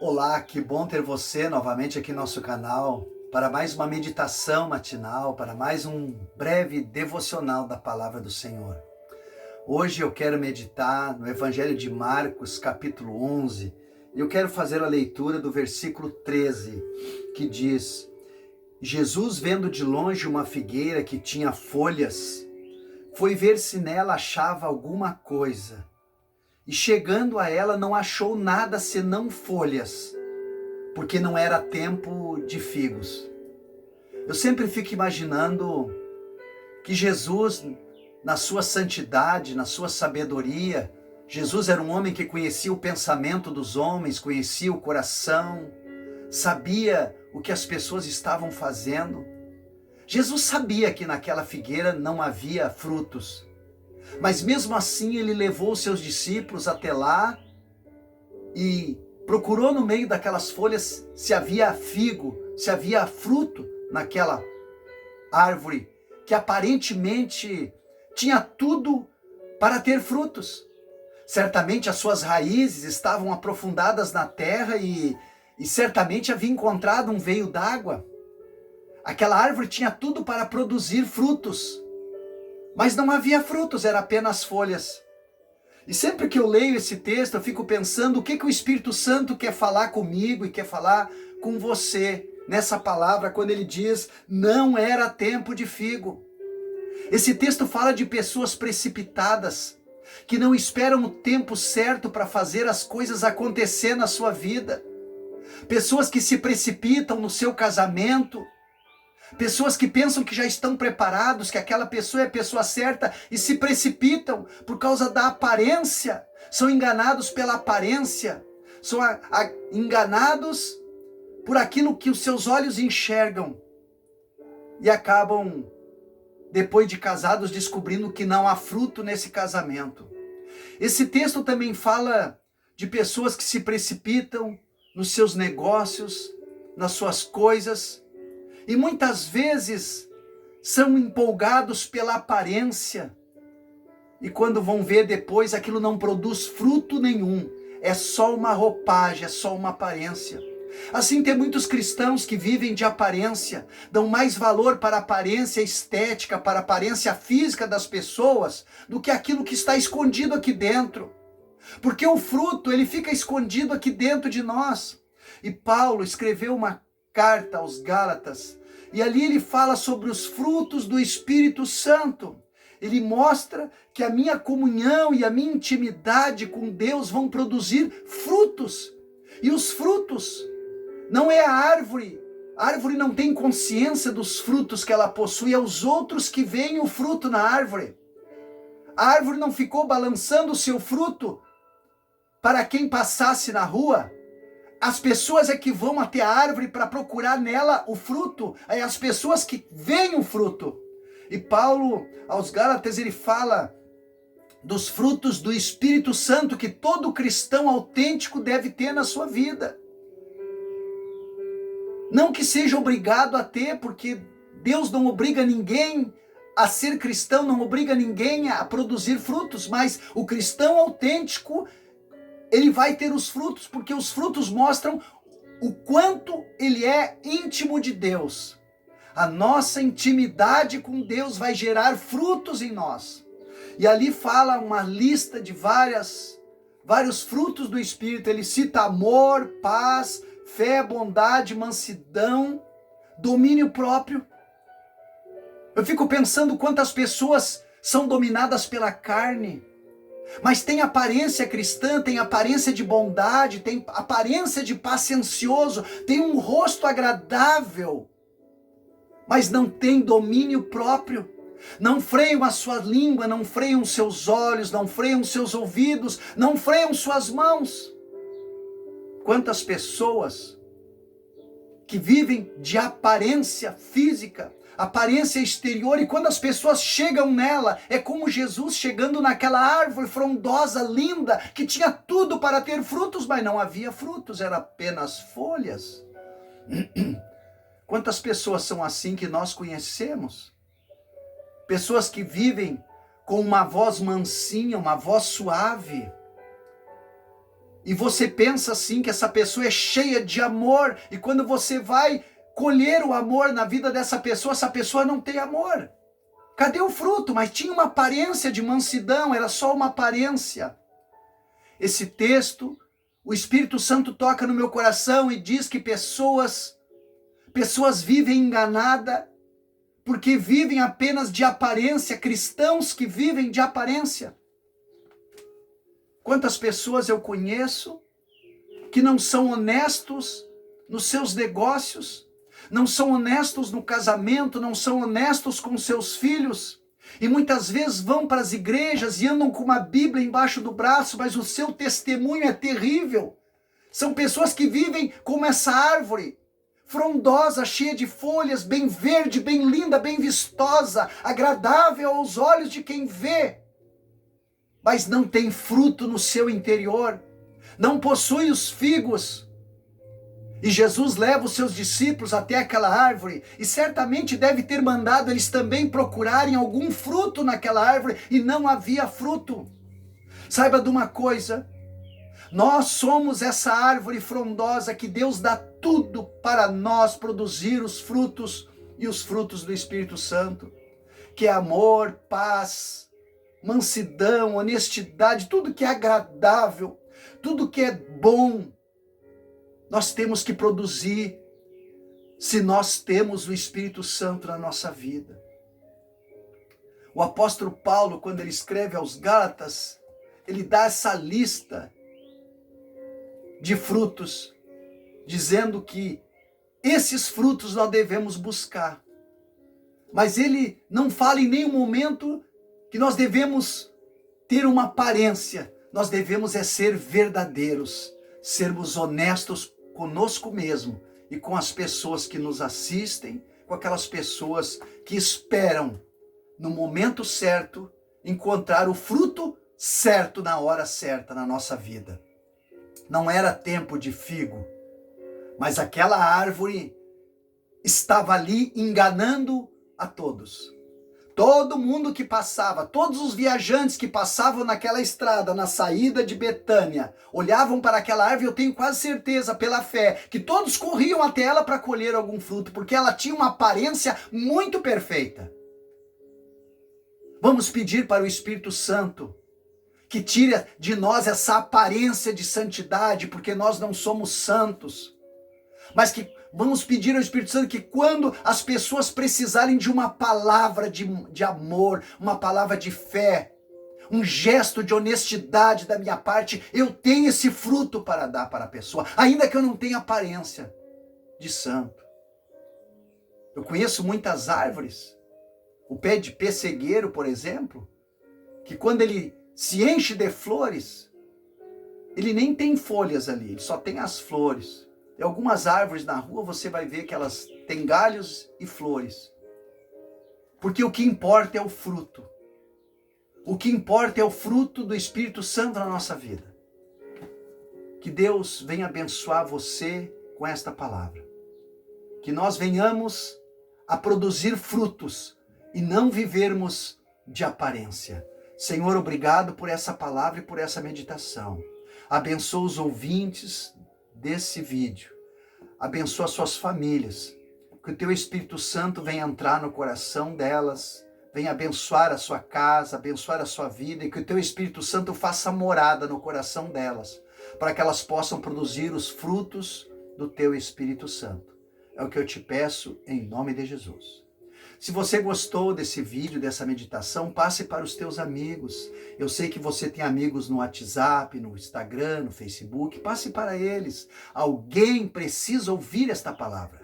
Olá, que bom ter você novamente aqui no nosso canal para mais uma meditação matinal, para mais um breve devocional da Palavra do Senhor. Hoje eu quero meditar no Evangelho de Marcos, capítulo 11, e eu quero fazer a leitura do versículo 13, que diz: Jesus, vendo de longe uma figueira que tinha folhas, foi ver se nela achava alguma coisa. E chegando a ela não achou nada senão folhas, porque não era tempo de figos. Eu sempre fico imaginando que Jesus, na sua santidade, na sua sabedoria, Jesus era um homem que conhecia o pensamento dos homens, conhecia o coração, sabia o que as pessoas estavam fazendo. Jesus sabia que naquela figueira não havia frutos. Mas mesmo assim ele levou os seus discípulos até lá e procurou no meio daquelas folhas se havia figo, se havia fruto naquela árvore que aparentemente tinha tudo para ter frutos. Certamente as suas raízes estavam aprofundadas na terra e certamente havia encontrado um veio d'água. Aquela árvore tinha tudo para produzir frutos. Mas não havia frutos, era apenas folhas. E sempre que eu leio esse texto, eu fico pensando o que o Espírito Santo quer falar comigo e quer falar com você nessa palavra, quando ele diz, não era tempo de figo. Esse texto fala de pessoas precipitadas, que não esperam o tempo certo para fazer as coisas acontecer na sua vida. Pessoas que se precipitam no seu casamento, pessoas que pensam que já estão preparados, que aquela pessoa é a pessoa certa e se precipitam por causa da aparência. São enganados pela aparência. São enganados por aquilo que os seus olhos enxergam. E acabam, depois de casados, descobrindo que não há fruto nesse casamento. Esse texto também fala de pessoas que se precipitam nos seus negócios, nas suas coisas, e muitas vezes são empolgados pela aparência. E quando vão ver depois, aquilo não produz fruto nenhum. É só uma roupagem, é só uma aparência. Assim tem muitos cristãos que vivem de aparência, dão mais valor para a aparência estética, para a aparência física das pessoas, do que aquilo que está escondido aqui dentro. Porque o fruto, ele fica escondido aqui dentro de nós. E Paulo escreveu uma carta aos Gálatas, e ali ele fala sobre os frutos do Espírito Santo. Ele mostra que a minha comunhão e a minha intimidade com Deus vão produzir frutos. E os frutos não é a árvore. A árvore não tem consciência dos frutos que ela possui, é os outros que veem o fruto na árvore. A árvore não ficou balançando o seu fruto para quem passasse na rua. As pessoas é que vão até a árvore para procurar nela o fruto. É as pessoas que veem o fruto. E Paulo, aos Gálatas, ele fala dos frutos do Espírito Santo que todo cristão autêntico deve ter na sua vida. Não que seja obrigado a ter, porque Deus não obriga ninguém a ser cristão, não obriga ninguém a produzir frutos, mas o cristão autêntico, ele vai ter os frutos, porque os frutos mostram o quanto ele é íntimo de Deus. A nossa intimidade com Deus vai gerar frutos em nós. E ali fala uma lista de vários frutos do Espírito. Ele cita amor, paz, fé, bondade, mansidão, domínio próprio. Eu fico pensando quantas pessoas são dominadas pela carne, mas tem aparência cristã, tem aparência de bondade, tem aparência de paciencioso, tem um rosto agradável, mas não tem domínio próprio. Não freiam a sua língua, não freiam seus olhos, não freiam seus ouvidos, não freiam suas mãos. Quantas pessoas que vivem de aparência física, aparência exterior, e quando as pessoas chegam nela, é como Jesus chegando naquela árvore frondosa, linda, que tinha tudo para ter frutos, mas não havia frutos, era apenas folhas. Quantas pessoas são assim que nós conhecemos? Pessoas que vivem com uma voz mansinha, uma voz suave, e você pensa assim que essa pessoa é cheia de amor, e quando você vai colher o amor na vida dessa pessoa, essa pessoa não tem amor. Cadê o fruto? Mas tinha uma aparência de mansidão, era só uma aparência. Esse texto, o Espírito Santo toca no meu coração e diz que pessoas vivem enganadas, porque vivem apenas de aparência, cristãos que vivem de aparência. Quantas pessoas eu conheço que não são honestos nos seus negócios, não são honestos no casamento, não são honestos com seus filhos, e muitas vezes vão para as igrejas e andam com uma Bíblia embaixo do braço, mas o seu testemunho é terrível. São pessoas que vivem como essa árvore, frondosa, cheia de folhas, bem verde, bem linda, bem vistosa, agradável aos olhos de quem vê, mas não tem fruto no seu interior, não possui os figos. E Jesus leva os seus discípulos até aquela árvore, e certamente deve ter mandado eles também procurarem algum fruto naquela árvore, e não havia fruto. Saiba de uma coisa, nós somos essa árvore frondosa que Deus dá tudo para nós produzir os frutos, e os frutos do Espírito Santo, que é amor, paz, mansidão, honestidade, tudo que é agradável, tudo que é bom, nós temos que produzir se nós temos o Espírito Santo na nossa vida. O apóstolo Paulo, quando ele escreve aos Gálatas, ele dá essa lista de frutos, dizendo que esses frutos nós devemos buscar. Mas ele não fala em nenhum momento que nós devemos ter uma aparência, nós devemos ser verdadeiros, sermos honestos conosco mesmo e com as pessoas que nos assistem, com aquelas pessoas que esperam no momento certo encontrar o fruto certo na hora certa na nossa vida. Não era tempo de figo, mas aquela árvore estava ali enganando a todos. Todo mundo que passava, todos os viajantes que passavam naquela estrada, na saída de Betânia, olhavam para aquela árvore, eu tenho quase certeza, pela fé, que todos corriam até ela para colher algum fruto, porque ela tinha uma aparência muito perfeita. Vamos pedir para o Espírito Santo que tire de nós essa aparência de santidade, porque nós não somos santos, mas que vamos pedir ao Espírito Santo que quando as pessoas precisarem de uma palavra de amor, uma palavra de fé, um gesto de honestidade da minha parte, eu tenho esse fruto para dar para a pessoa, ainda que eu não tenha aparência de santo. Eu conheço muitas árvores, o pé de pessegueiro, por exemplo, que quando ele se enche de flores, ele nem tem folhas ali, ele só tem as flores. E algumas árvores na rua você vai ver que elas têm galhos e flores. Porque o que importa é o fruto. O que importa é o fruto do Espírito Santo na nossa vida. Que Deus venha abençoar você com esta palavra. Que nós venhamos a produzir frutos e não vivermos de aparência. Senhor, obrigado por essa palavra e por essa meditação. Abençoa os ouvintes desse vídeo. Abençoa suas famílias. Que o teu Espírito Santo venha entrar no coração delas, venha abençoar a sua casa, abençoar a sua vida, e que o teu Espírito Santo faça morada no coração delas, para que elas possam produzir os frutos do teu Espírito Santo. É o que eu te peço em nome de Jesus. Se você gostou desse vídeo, dessa meditação, passe para os teus amigos. Eu sei que você tem amigos no WhatsApp, no Instagram, no Facebook. Passe para eles. Alguém precisa ouvir esta palavra.